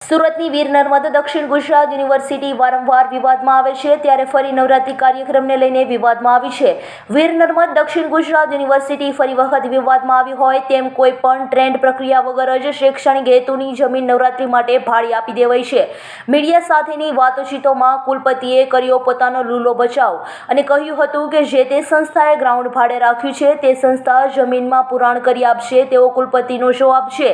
સુરતની વીર નર્મદ દક્ષિણ ગુજરાત યુનિવર્સિટી વારંવાર વિવાદમાં આવે છે, ત્યારે ફરી નવરાત્રી કાર્યક્રમને લઈને વિવાદમાં આવી છે. વીર નર્મદ દક્ષિણ ગુજરાત યુનિવર્સિટી ફરી વખત વિવાદમાં આવી હોય તેમ કોઈ પણ ટ્રેન્ડ પ્રક્રિયા વગર જ શૈક્ષણિક હેતુની જમીન નવરાત્રી માટે ભાડે આપી દેવાઈ છે. મીડિયા સાથેની વાતચીતોમાં કુલપતિએ કર્યો પોતાનો લૂલો બચાવ અને કહ્યું હતું કે જે તે સંસ્થાએ ગ્રાઉન્ડ ભાડે રાખ્યું છે તે સંસ્થા જમીનમાં પુરાણ કરી આપશે તેવો કુલપતિનો જવાબ છે.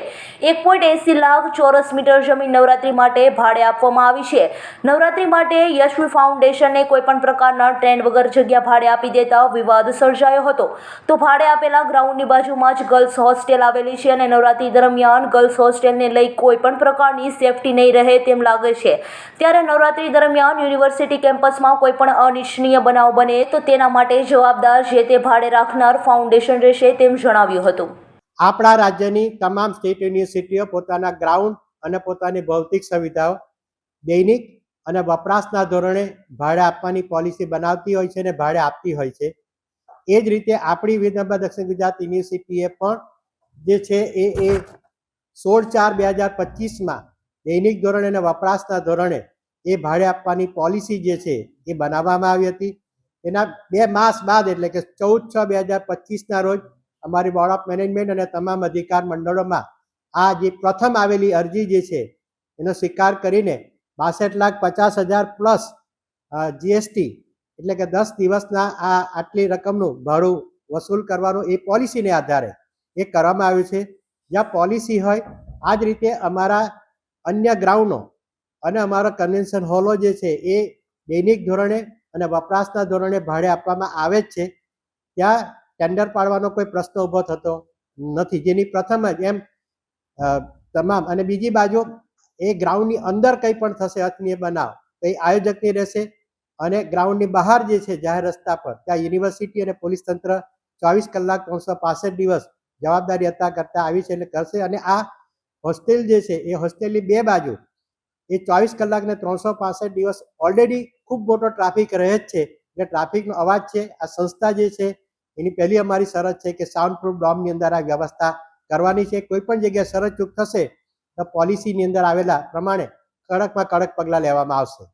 1.80 લાખ ચોરસ મીટર જમીન નવરાત્રી માટે ભાડે આપવામાં આવી છે. નવરાત્રી માટે યશવી ફાઉન્ડેશનને કોઈપણ પ્રકારના ટ્રેન્ડ વગર જગ્યા ભાડે આપી દેતા વિવાદ સર્જાયો હતો. તો ભાડે આપેલા ગ્રાઉન્ડની બાજુમાં જ ગર્લ્સ હોસ્ટેલ આવેલી છે અને નવરાત્રી દરમિયાન ગર્લ્સ હોસ્ટેલને લઈ કોઈપણ પ્રકારની સેફટી નહીં રહે તેમ લાગે છે. ત્યારે નવરાત્રી દરમિયાન યુનિવર્સિટી કેમ્પસમાં કોઈપણ અનિચ્છનીય બનાવ બને તો તેના માટે જવાબદાર જે તે ભાડે રાખનાર ફાઉન્ડેશન રહેશે તેમ જણાવ્યું હતું. આપણા રાજ્યની તમામ સ્ટેટ યુનિવર્સિટીઓ પોતાના ગ્રાઉન્ડ અને પોતાની ભૌતિક સુવિધાઓ દૈનિક અને વપરાશના ધોરણે ભાડે આપવાની પોલિસી બનાવતી હોય છે અને ભાડે આપતી હોય છે. એ જ રીતે આપણી વીર નર્મદ દક્ષિણ ગુજરાત યુનિવર્સિટીએ પણ જે છે એ 16/4/2025 દૈનિક ધોરણે અને વપરાશના ધોરણે એ ભાડે આપવાની પોલિસી જે છે એ બનાવવામાં આવી હતી. એના 2 માસ બાદ એટલે કે 14/6/2025 રોજ અમારી બોર્ડ ઓફ મેનેજમેન્ટ અને તમામ અધિકાર મંડળોમાં આ જે પ્રથમ આવેલી અરજી જે છે એનો સ્વીકાર કરીને 62,50,000 પ્લસ જીએસટી એટલે કે 10 દિવસના આ આટલી રકમનું ભાડું વસૂલ કરવાનું એ પોલિસીને આધારે એ કરવામાં આવ્યું છે. જ્યાં પોલિસી હોય આ જ રીતે અમારા અન્ય ગ્રાઉન્ડો અને અમારા કન્વેન્શન હોલો જે છે એ દૈનિક ધોરણે અને વપરાશના ધોરણે ભાડે આપવામાં આવે જ છે. ત્યાં ટેન્ડર પાડવાનો કોઈ પ્રશ્ન ઊભો થતો નથી, જેની પ્રથમ જ એમ તમામ. અને બીજી બાજુ એ ગ્રાઉન્ડની અંદર કંઈ પણ થશે અનિચ્છનીય બનાવ તો એ આયોજકની રહેશે અને ગ્રાઉન્ડની બહાર જે છે જાહેર રસ્તા પર ત્યાં યુનિવર્સિટી અને પોલીસ તંત્ર 24 કલાક 365 દિવસ જવાબદારી અદા કરતા આવી છે એટલે કરશે. અને આ હોસ્ટેલ જે છે એ હોસ્ટેલની 2 બાજુ એ 24 કલાક ને 365 દિવસ ઓલરેડી ખૂબ મોટો ટ્રાફિક રહે જ છે. એટલે ટ્રાફિકનો અવાજ છે. આ સંસ્થા જે છે એની પહેલી અમારી શરત છે કે સાઉન્ડ પ્રૂફ ડોમની અંદર આ વ્યવસ્થા કરવાની છે. કોઈ પણ જગ્યાએ શરત ચૂક થશે તો પોલિસીની અંદર આવેલા પ્રમાણે કડકમાં કડક પગલાં લેવામાં આવશે.